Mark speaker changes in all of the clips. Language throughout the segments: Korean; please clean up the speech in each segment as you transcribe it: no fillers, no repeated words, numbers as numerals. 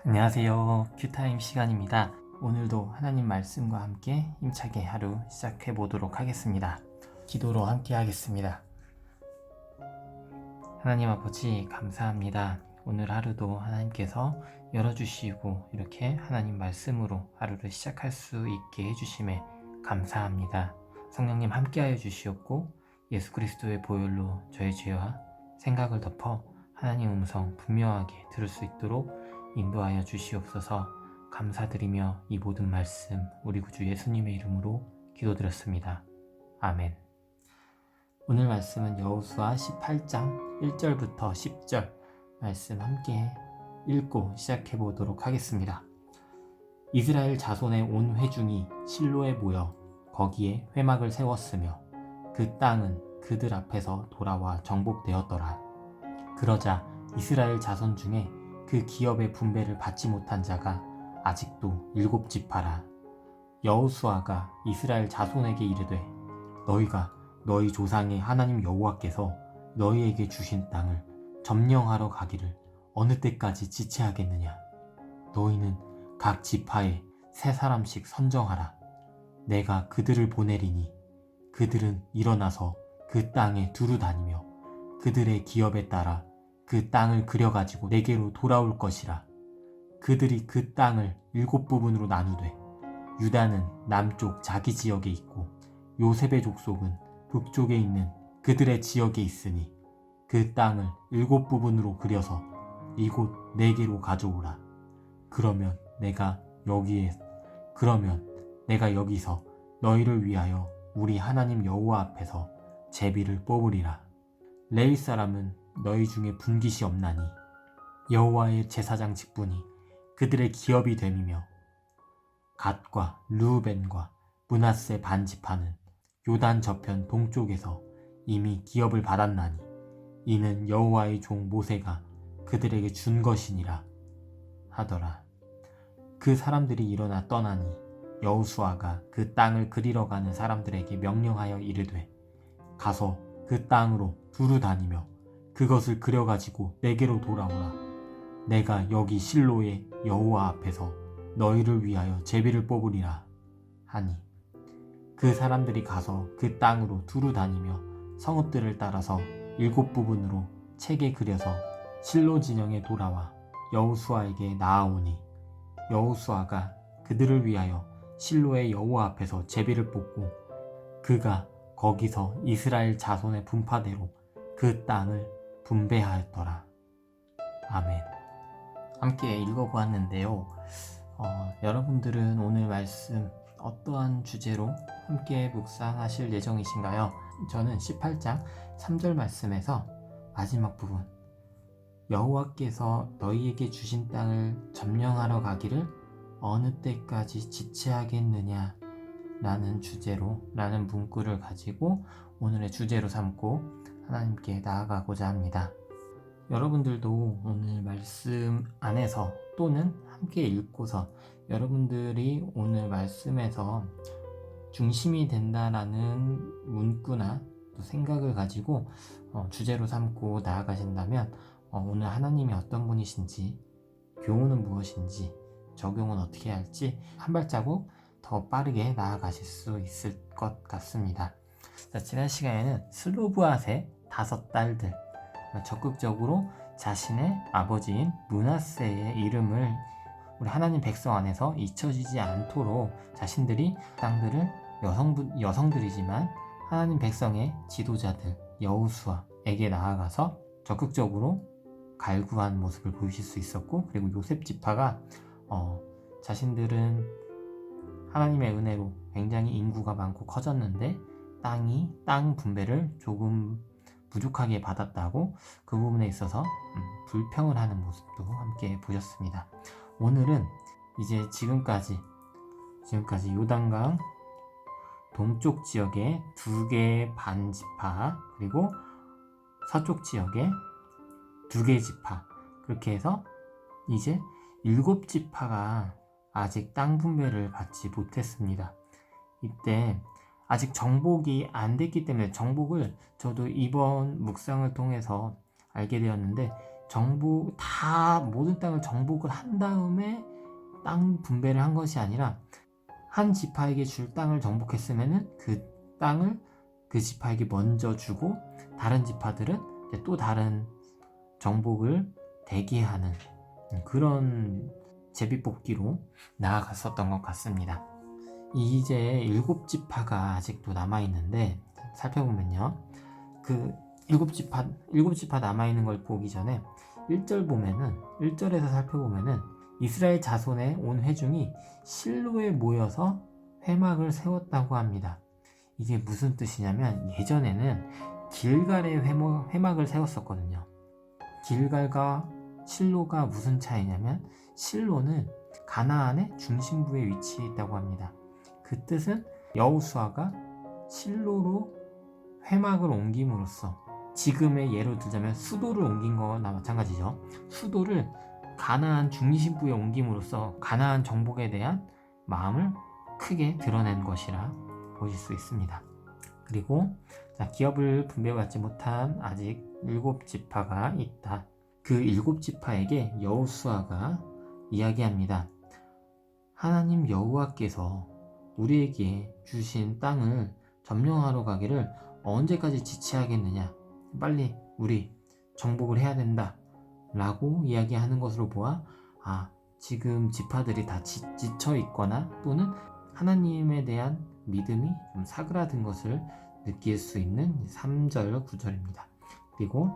Speaker 1: 안녕하세요. 큐타임 시간입니다. 오늘도 하나님 말씀과 함께 힘차게 하루 시작해 보도록 하겠습니다. 기도로 함께 하겠습니다. 하나님 아버지 감사합니다. 오늘 하루도 하나님께서 열어주시고 이렇게 하나님 말씀으로 하루를 시작할 수 있게 해주심에 감사합니다. 성령님 함께하여 주시옵고 예수 그리스도의 보혈로 저의 죄와 생각을 덮어 하나님 음성 분명하게 들을 수 있도록 인도하여 주시옵소서. 감사드리며 이 모든 말씀 우리 구주 예수님의 이름으로 기도드렸습니다. 아멘. 오늘 말씀은 여호수아 18장 1절부터 10절 말씀 함께 읽고 시작해 보도록 하겠습니다. 이스라엘 자손의 온 회중이 실로에 모여 거기에 회막을 세웠으며 그 땅은 그들 앞에서 돌아와 정복되었더라. 그러자 이스라엘 자손 중에 그 기업의 분배를 받지 못한 자가 아직도 7지파라. 여호수아가 이스라엘 자손에게 이르되 너희가 너희 조상의 하나님 여호와께서 너희에게 주신 땅을 점령하러 가기를 어느 때까지 지체하겠느냐. 너희는 각 지파에 3사람씩 선정하라. 내가 그들을 보내리니 그들은 일어나서 그 땅에 두루 다니며 그들의 기업에 따라 그 땅을 그려가지고 내게로 돌아올 것이라. 그들이 그 땅을 7부분으로 나누되 유다는 남쪽 자기 지역에 있고 요셉의 족속은 북쪽에 있는 그들의 지역에 있으니 그 땅을 7부분으로 그려서 이곳 내게로 가져오라. 그러면 내가 여기서 너희를 위하여 우리 하나님 여호와 앞에서 제비를 뽑으리라. 레위 사람은 너희 중에 분깃이 없나니 여호와의 제사장 직분이 그들의 기업이 됨이며 갓과 르우벤과 므낫세 반지파는 요단 저편 동쪽에서 이미 기업을 받았나니 이는 여호와의 종 모세가 그들에게 준 것이니라 하더라. 그 사람들이 일어나 떠나니 여호수아가 그 땅을 그리러 가는 사람들에게 명령하여 이르되 가서 그 땅으로 두루 다니며 그것을 그려가지고 내게로 돌아오라. 내가 여기 실로의 여호와 앞에서 너희를 위하여 제비를 뽑으리라 하니 그 사람들이 가서 그 땅으로 두루 다니며 성읍들을 따라서 7부분으로 책에 그려서 실로 진영에 돌아와 여호수아에게 나아오니 여호수아가 그들을 위하여 실로의 여호와 앞에서 제비를 뽑고 그가 거기서 이스라엘 자손의 분파대로 그 땅을 분배하였더라. 아멘. 함께 읽어보았는데요. 여러분들은 오늘 말씀 어떠한 주제로 함께 묵상하실 예정이신가요? 저는 18장 3절 말씀에서 마지막 부분 여호와께서 너희에게 주신 땅을 점령하러 가기를 어느 때까지 지체하겠느냐 라는 문구를 가지고 오늘의 주제로 삼고 하나님께 나아가고자 합니다. 여러분들도 오늘 말씀 안에서 또는 함께 읽고서 여러분들이 오늘 말씀에서 중심이 된다라는 문구나 또 생각을 가지고 주제로 삼고 나아가신다면 오늘 하나님이 어떤 분이신지, 교훈은 무엇인지, 적용은 어떻게 할지 한 발자국 더 빠르게 나아가실 수 있을 것 같습니다. 자, 지난 시간에는 슬로브앗의 5딸들 적극적으로 자신의 아버지인 므낫세의 이름을 우리 하나님 백성 안에서 잊혀지지 않도록 자신들이 땅들을 여성들이지만 하나님 백성의 지도자들 여호수아에게 나아가서 적극적으로 갈구한 모습을 보이실 수 있었고, 그리고 요셉 지파가 자신들은 하나님의 은혜로 굉장히 인구가 많고 커졌는데 땅 분배를 조금 부족하게 받았다고 그 부분에 있어서 불평을 하는 모습도 함께 보셨습니다. 오늘은 이제 지금까지 요단강 동쪽 지역의 2개의 반지파 그리고 서쪽 지역의 2개 지파 그렇게 해서 이제 7지파가 아직 땅 분배를 받지 못했습니다. 이때 아직 정복이 안 됐기 때문에 정복을 저도 이번 묵상을 통해서 알게 되었는데 모든 땅을 정복을 한 다음에 땅 분배를 한 것이 아니라 한 지파에게 줄 땅을 정복했으면은 그 땅을 그 지파에게 먼저 주고 다른 지파들은 이제 또 다른 정복을 대기하는 그런 제비뽑기로 나아갔었던 것 같습니다. 이제 7지파가 아직도 남아있는데 살펴보면요, 그 일곱 지파 남아있는 걸 보기 전에 1절에서 살펴보면은 이스라엘 자손의 온 회중이 실로에 모여서 회막을 세웠다고 합니다. 이게 무슨 뜻이냐면 예전에는 길갈에 회막을 세웠었거든요. 길갈과 실로가 무슨 차이냐면 실로는 가나안의 중심부에 위치해 있다고 합니다. 그 뜻은 여호수아가 실로로 회막을 옮김으로써, 지금의 예로 들자면 수도를 옮긴 거나 마찬가지죠. 수도를 가나안 중심부에 옮김으로써 가나안 정복에 대한 마음을 크게 드러낸 것이라 보실 수 있습니다. 그리고 기업을 분배받지 못한 아직 7지파가 있다. 그 7지파에게 여호수아가 이야기합니다. 하나님 여호와께서 우리에게 주신 땅을 점령하러 가기를 언제까지 지체하겠느냐, 빨리 우리 정복을 해야 된다 라고 이야기하는 것으로 보아 지금 지파들이 다 지쳐 있거나 또는 하나님에 대한 믿음이 좀 사그라든 것을 느낄 수 있는 3절 9절입니다. 그리고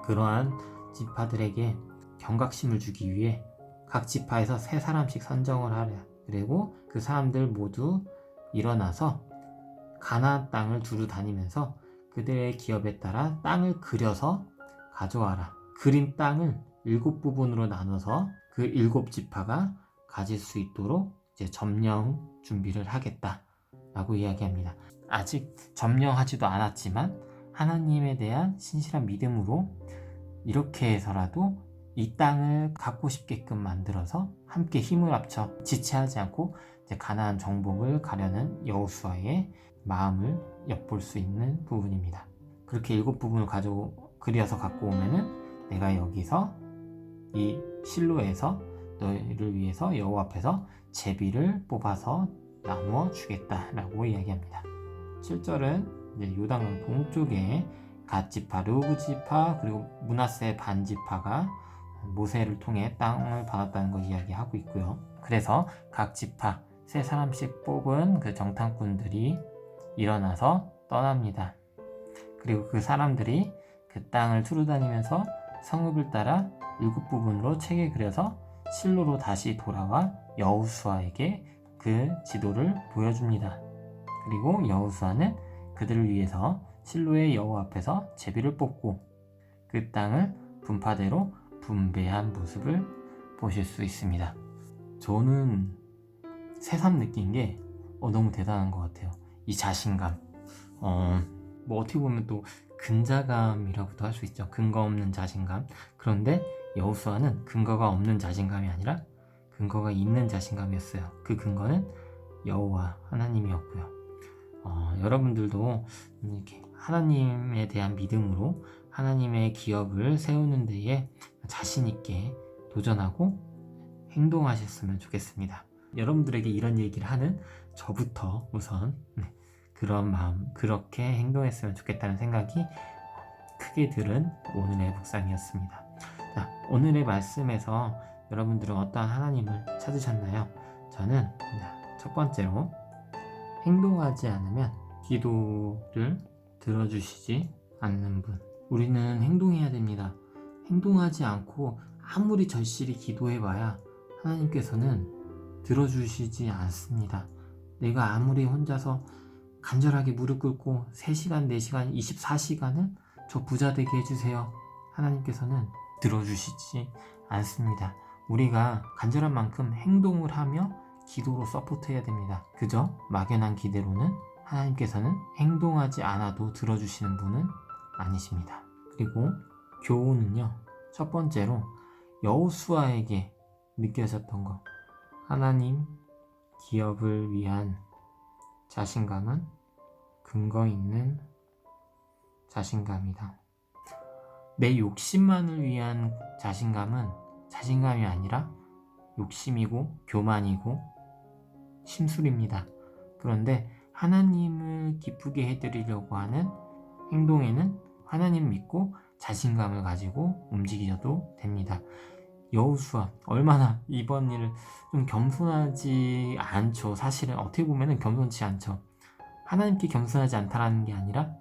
Speaker 1: 그러한 지파들에게 경각심을 주기 위해 각 지파에서 3사람씩 선정을 하래. 그리고 그 사람들 모두 일어나서 가나안 땅을 두루 다니면서 그들의 기업에 따라 땅을 그려서 가져와라. 그린 땅을 7부분으로 나눠서 그 7지파가 가질 수 있도록 이제 점령 준비를 하겠다 라고 이야기합니다. 아직 점령하지도 않았지만 하나님에 대한 신실한 믿음으로 이렇게 해서라도 이 땅을 갖고 싶게끔 만들어서 함께 힘을 합쳐 지체하지 않고 이제 가나안 정복을 가려는 여호수아의 마음을 엿볼 수 있는 부분입니다. 그렇게 7부분을 그려서 갖고 오면은 내가 여기서 이 실로에서 너희를 위해서 여호와 앞에서 제비를 뽑아서 나누어 주겠다라고 이야기합니다. 7절은 이제 요단강 동쪽에 갓지파, 르우브지파 그리고 므낫세 반지파가 모세를 통해 땅을 받았다는 걸 이야기하고 있고요. 그래서 각 지파 3사람씩 뽑은 그 정탐꾼들이 일어나서 떠납니다. 그리고 그 사람들이 그 땅을 두루다니면서 성읍을 따라 7부분으로 책에 그려서 실로로 다시 돌아와 여호수아에게 그 지도를 보여줍니다. 그리고 여호수아는 그들을 위해서 실로의 여호와 앞에서 제비를 뽑고 그 땅을 분파대로 분배한 모습을 보실 수 있습니다. 저는 새삼 느낀 게 너무 대단한 것 같아요. 이 자신감, 어떻게 보면 또 근자감이라고도 할 수 있죠. 근거 없는 자신감. 그런데 여호수아는 근거가 없는 자신감이 아니라 근거가 있는 자신감이었어요. 그 근거는 여호와 하나님이었고요. 여러분들도 이렇게 하나님에 대한 믿음으로 하나님의 기업을 세우는 데에 자신 있게 도전하고 행동하셨으면 좋겠습니다. 여러분들에게 이런 얘기를 하는 저부터 우선 그런 마음, 그렇게 행동했으면 좋겠다는 생각이 크게 들은 오늘의 묵상이었습니다. 자, 오늘의 말씀에서 여러분들은 어떠한 하나님을 찾으셨나요? 저는 첫 번째로 행동하지 않으면 기도를 들어주시지 않는 분. 우리는 행동해야 됩니다. 행동하지 않고 아무리 절실히 기도해봐야 하나님께서는 들어주시지 않습니다. 내가 아무리 혼자서 간절하게 무릎 꿇고 3시간, 4시간, 24시간을 저 부자 되게 해주세요. 하나님께서는 들어주시지 않습니다. 우리가 간절한 만큼 행동을 하며 기도로 서포트해야 됩니다. 그저 막연한 기대로는 하나님께서는 행동하지 않아도 들어주시는 분은 아니십니다. 그리고 교훈은요, 첫 번째로 여호수아에게 느껴졌던 것, 하나님 기업을 위한 자신감은 근거 있는 자신감이다. 내 욕심만을 위한 자신감은 자신감이 아니라 욕심이고 교만이고 심술입니다. 그런데 하나님을 기쁘게 해드리려고 하는 행동에는 하나님 믿고 자신감을 가지고 움직여도 됩니다. 여호수아 얼마나 이번 일을 좀 겸손하지 않죠. 사실은 어떻게 보면 겸손치 않죠. 하나님께 겸손하지 않다라는 게 아니라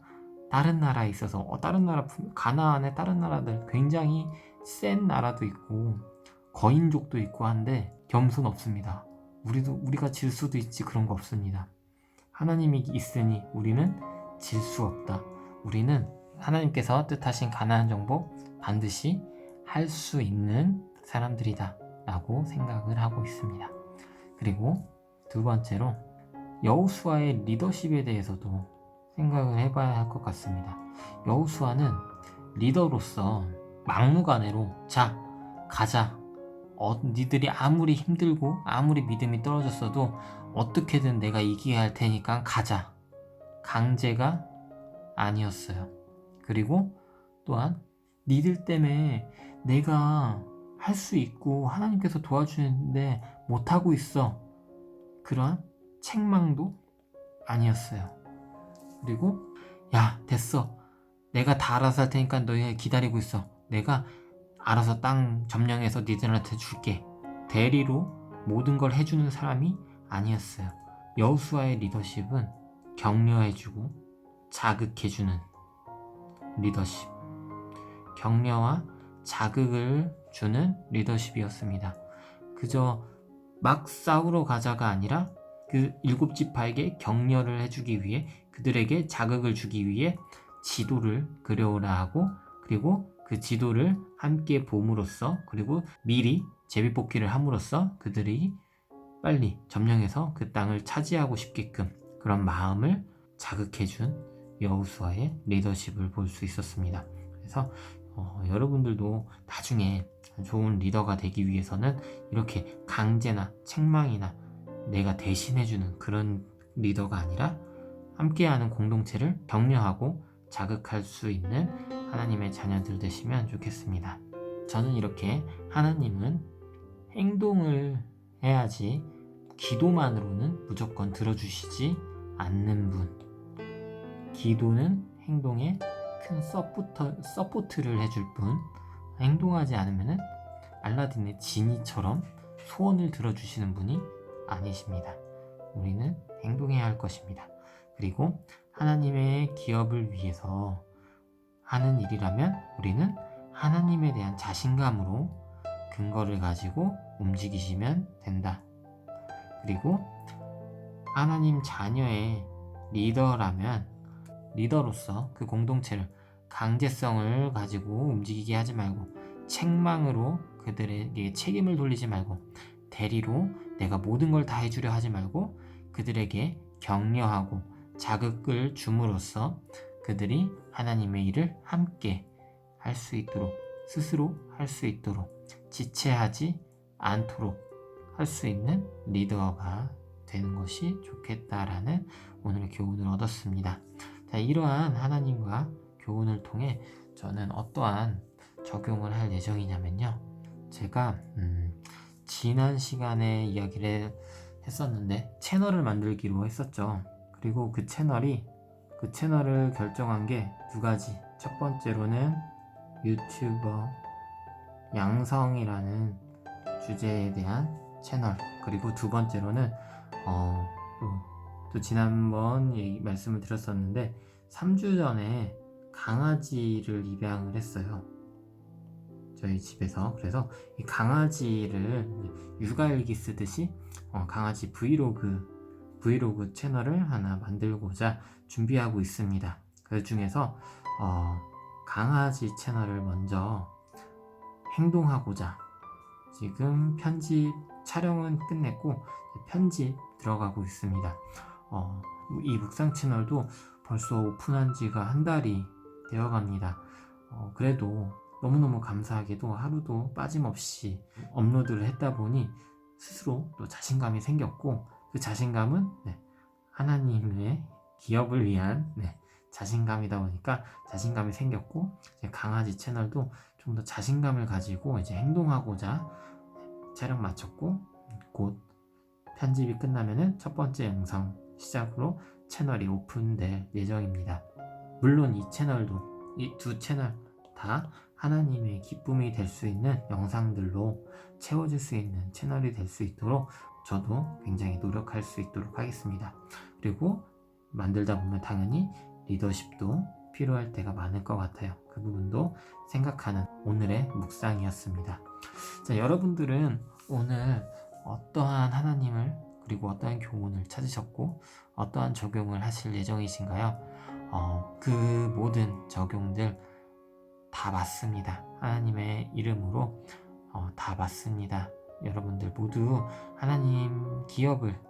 Speaker 1: 다른 나라에 있어서 다른 나라 가나안의 다른 나라들 굉장히 센 나라도 있고 거인족도 있고 한데 겸손 없습니다. 우리가 질 수도 있지 그런 거 없습니다. 하나님이 있으니 우리는 질 수 없다. 우리는 하나님께서 뜻하신 가나안 정복 반드시 할 수 있는 사람들이다 라고 생각을 하고 있습니다. 그리고 두 번째로 여호수아의 리더십에 대해서도 생각을 해봐야 할 것 같습니다. 여호수아는 리더로서 막무가내로 자 가자, 니들이 아무리 힘들고 아무리 믿음이 떨어졌어도 어떻게든 내가 이기게 할 테니까 가자, 강제가 아니었어요. 그리고 또한 니들 때문에 내가 할 수 있고 하나님께서 도와주는데 못하고 있어, 그러한 책망도 아니었어요. 그리고 야 됐어, 내가 다 알아서 할 테니까 너희 기다리고 있어, 내가 알아서 땅 점령해서 니들한테 줄게, 대리로 모든 걸 해주는 사람이 아니었어요. 여호수아의 리더십은 격려해주고 자극해주는 리더십, 격려와 자극을 주는 리더십이었습니다. 그저 막 싸우러 가자가 아니라 그 7지파에게 격려를 해주기 위해, 그들에게 자극을 주기 위해 지도를 그려오라 하고, 그리고 그 지도를 함께 봄으로써, 그리고 미리 제비뽑기를 함으로써 그들이 빨리 점령해서 그 땅을 차지하고 싶게끔 그런 마음을 자극해준 여호수아의 리더십을 볼 수 있었습니다. 그래서 여러분들도 나중에 좋은 리더가 되기 위해서는 이렇게 강제나 책망이나 내가 대신해주는 그런 리더가 아니라 함께하는 공동체를 격려하고 자극할 수 있는 하나님의 자녀들 되시면 좋겠습니다. 저는 이렇게 하나님은 행동을 해야지 기도만으로는 무조건 들어주시지 않는 분, 기도는 행동에 큰 서포트를 해줄 뿐, 행동하지 않으면 알라딘의 지니처럼 소원을 들어주시는 분이 아니십니다. 우리는 행동해야 할 것입니다. 그리고 하나님의 기업을 위해서 하는 일이라면 우리는 하나님에 대한 자신감으로 근거를 가지고 움직이시면 된다. 그리고 하나님 자녀의 리더라면 리더로서 그 공동체를 강제성을 가지고 움직이게 하지 말고, 책망으로 그들에게 책임을 돌리지 말고, 대리로 내가 모든 걸 다 해주려 하지 말고 그들에게 격려하고 자극을 줌으로써 그들이 하나님의 일을 함께 할 수 있도록, 스스로 할 수 있도록, 지체하지 않도록 할 수 있는 리더가 되는 것이 좋겠다라는 오늘의 교훈을 얻었습니다. 자, 이러한 하나님과 교훈을 통해 저는 어떠한 적용을 할 예정이냐면요, 제가 지난 시간에 이야기를 했었는데 채널을 만들기로 했었죠. 그리고 그 채널을 결정한 게 두 가지. 첫 번째로는 유튜버 양성이라는 주제에 대한 채널, 그리고 두 번째로는 또 지난번 말씀을 드렸었는데 3주 전에 강아지를 입양을 했어요, 저희 집에서. 그래서 이 강아지를 육아일기 쓰듯이 강아지 브이로그 채널을 하나 만들고자 준비하고 있습니다. 그 중에서 강아지 채널을 먼저 행동하고자 지금 편집 촬영은 끝냈고 편집 들어가고 있습니다. 이 묵상 채널도 벌써 오픈한 지가 한 달이 되어 갑니다. 그래도 너무너무 감사하게도 하루도 빠짐없이 업로드를 했다 보니 스스로 또 자신감이 생겼고, 그 자신감은 하나님의 기업을 위한 자신감이다 보니까 자신감이 생겼고, 이제 강아지 채널도 좀 더 자신감을 가지고 이제 행동하고자 촬영 마쳤고, 곧 편집이 끝나면은 첫 번째 영상 시작으로 채널이 오픈될 예정입니다. 물론 이 채널도, 이 두 채널 다 하나님의 기쁨이 될 수 있는 영상들로 채워질 수 있는 채널이 될 수 있도록 저도 굉장히 노력할 수 있도록 하겠습니다. 그리고 만들다 보면 당연히 리더십도 필요할 때가 많을 것 같아요. 그 부분도 생각하는 오늘의 묵상이었습니다. 자, 여러분들은 오늘 어떠한 하나님을, 그리고 어떠한 교훈을 찾으셨고 어떠한 적용을 하실 예정이신가요? 그 모든 적용들 다 맞습니다. 하나님의 이름으로 다 맞습니다. 여러분들 모두 하나님 기업을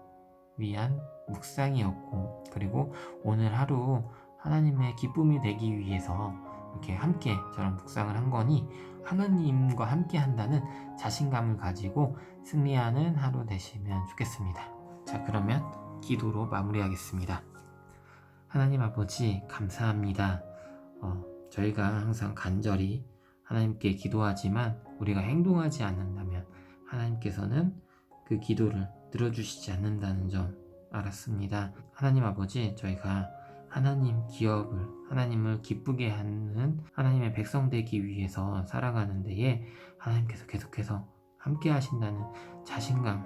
Speaker 1: 위한 묵상이었고, 그리고 오늘 하루 하나님의 기쁨이 되기 위해서 이렇게 함께 저런 묵상을 한 거니, 하나님과 함께 한다는 자신감을 가지고 승리하는 하루 되시면 좋겠습니다. 자, 그러면 기도로 마무리하겠습니다. 하나님 아버지, 감사합니다. 저희가 항상 간절히 하나님께 기도하지만 우리가 행동하지 않는다면 하나님께서는 그 기도를 들어주시지 않는다는 점 알았습니다. 하나님 아버지, 저희가 하나님 기업을, 하나님을 기쁘게 하는 하나님의 백성 되기 위해서 살아가는 데에 하나님께서 계속해서 함께 하신다는 자신감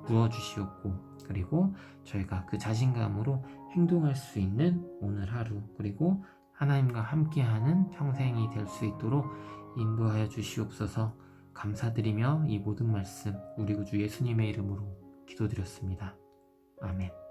Speaker 1: 부어주시옵고, 그리고 저희가 그 자신감으로 행동할 수 있는 오늘 하루, 그리고 하나님과 함께하는 평생이 될 수 있도록 인도하여 주시옵소서. 감사드리며 이 모든 말씀 우리 구주 예수님의 이름으로 기도드렸습니다. 아멘.